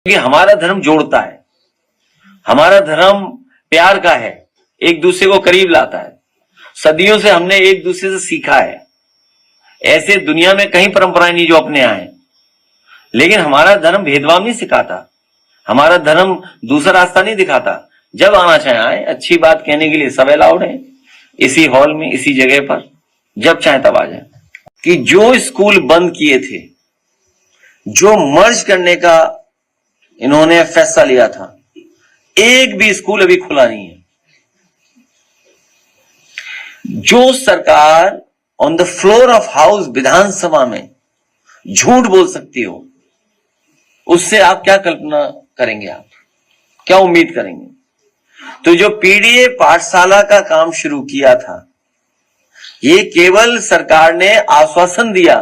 कि हमारा धर्म जोड़ता है, हमारा धर्म प्यार का है, एक दूसरे को करीब लाता है। सदियों से हमने एक दूसरे से सीखा है। ऐसे दुनिया में कई परंपराएं नहीं जो अपने आए, लेकिन हमारा धर्म भेदभाव नहीं सिखाता, हमारा धर्म दूसरा रास्ता नहीं दिखाता। जब आना चाहे आए, अच्छी बात कहने के लिए सब अलाउड है, इसी हॉल में, इसी जगह पर, जब चाहे तब आ जाए। कि जो स्कूल बंद किए थे, जो मर्ज करने का इन्होंने फैसला लिया था, एक भी स्कूल अभी खुला नहीं है। जो सरकार on the floor of house Vidhan Sabha में झूठ बोल सकती हो, उससे आप क्या कल्पना करेंगे, आप क्या उम्मीद करेंगे? तो जो पीडीए पाठशाला का काम शुरू किया था, ये केवल सरकार ने आश्वासन दिया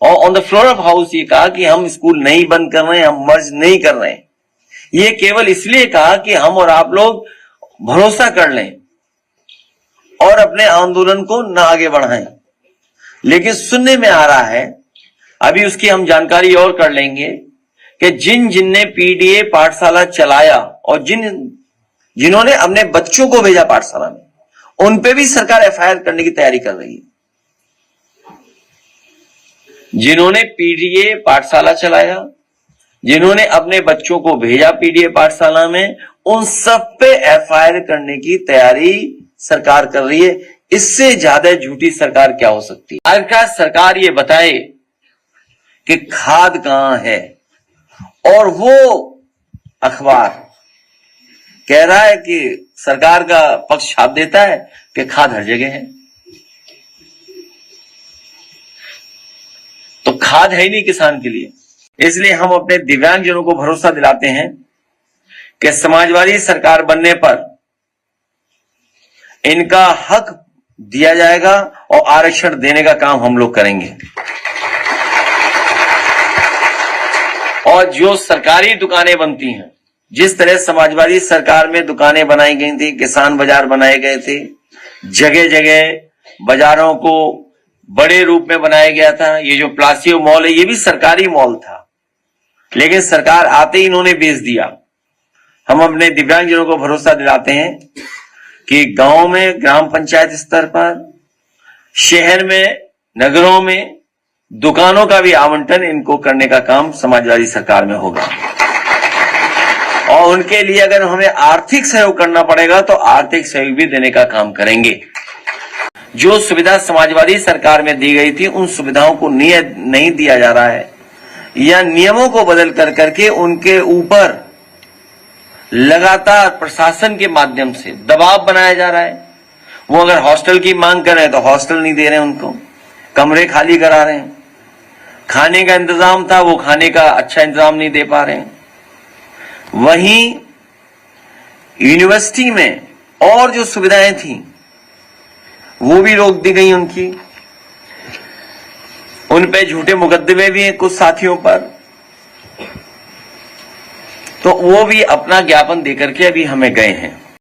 और on the floor of house ये कहा कि हम स्कूल नहीं बंद कर रहे हैं, हम मर्ज नहीं कर रहे हैं। ये केवल इसलिए कहा कि हम और आप लोग भरोसा कर लें और अपने आंदोलन को न आगे बढ़ाएं। लेकिन सुनने में आ रहा है, अभी उसकी हम जानकारी और कर लेंगे, कि जिनने पीडीए पाठशाला चलाया और जिन्होंने अपने बच्चों को भेजा पाठशाला में, उन पे भी सरकार एफआईआर करने की तैयारी कर रही है। जिन्होंने पीडीए पाठशाला चलाया, जिन्होंने अपने बच्चों को भेजा पीडीए पाठशाला में, उन सब पे एफआईआर करने की तैयारी सरकार कर रही है। इससे ज्यादा झूठी सरकार क्या हो सकती है? आखिरकार सरकार ये बताए कि खाद कहां है, और वो अखबार कह रहा है कि सरकार का पक्ष छाप देता है कि खाद हर जगह है। तो खाद है ही नहीं किसान के लिए। इसलिए हम अपने दिव्यांगजनों को भरोसा दिलाते हैं कि समाजवादी सरकार बनने पर इनका हक दिया जाएगा और आरक्षण देने का काम हम लोग करेंगे। और जो सरकारी दुकानें बनती हैं, जिस तरह समाजवादी सरकार में दुकानें बनाई गई थी, किसान बाजार बनाए गए थे, जगह जगह बाजारों को बड़े रूप में बनाया गया था। ये जो प्लासियो मॉल है, ये भी सरकारी मॉल था, लेकिन सरकार आते ही इन्होंने बेच दिया। हम अपने दिव्यांगजनों को भरोसा दिलाते हैं कि गांव में, ग्राम पंचायत स्तर पर, शहर में, नगरों में दुकानों का भी आवंटन इनको करने का काम समाजवादी सरकार में होगा। और उनके लिए अगर हमें आर्थिक सहयोग करना पड़ेगा तो आर्थिक सहयोग भी देने का काम करेंगे। जो सुविधा समाजवादी सरकार में दी गई थी, उन सुविधाओं को नहीं दिया जा रहा है, या नियमों को बदल करके उनके ऊपर लगातार प्रशासन के माध्यम से दबाव बनाया जा रहा है। वो अगर हॉस्टल की मांग कर रहे हैं तो हॉस्टल नहीं दे रहे हैं, उनको कमरे खाली करा रहे हैं। खाने का इंतजाम था, वो खाने का अच्छा इंतजाम नहीं दे पा रहे हैं। वहीं यूनिवर्सिटी में और जो सुविधाएं थी वो भी रोक दी गई उनकी। उन पे झूठे मुकदमे भी हैं कुछ साथियों पर, तो वो भी अपना ज्ञापन देकर के अभी हमें गए हैं।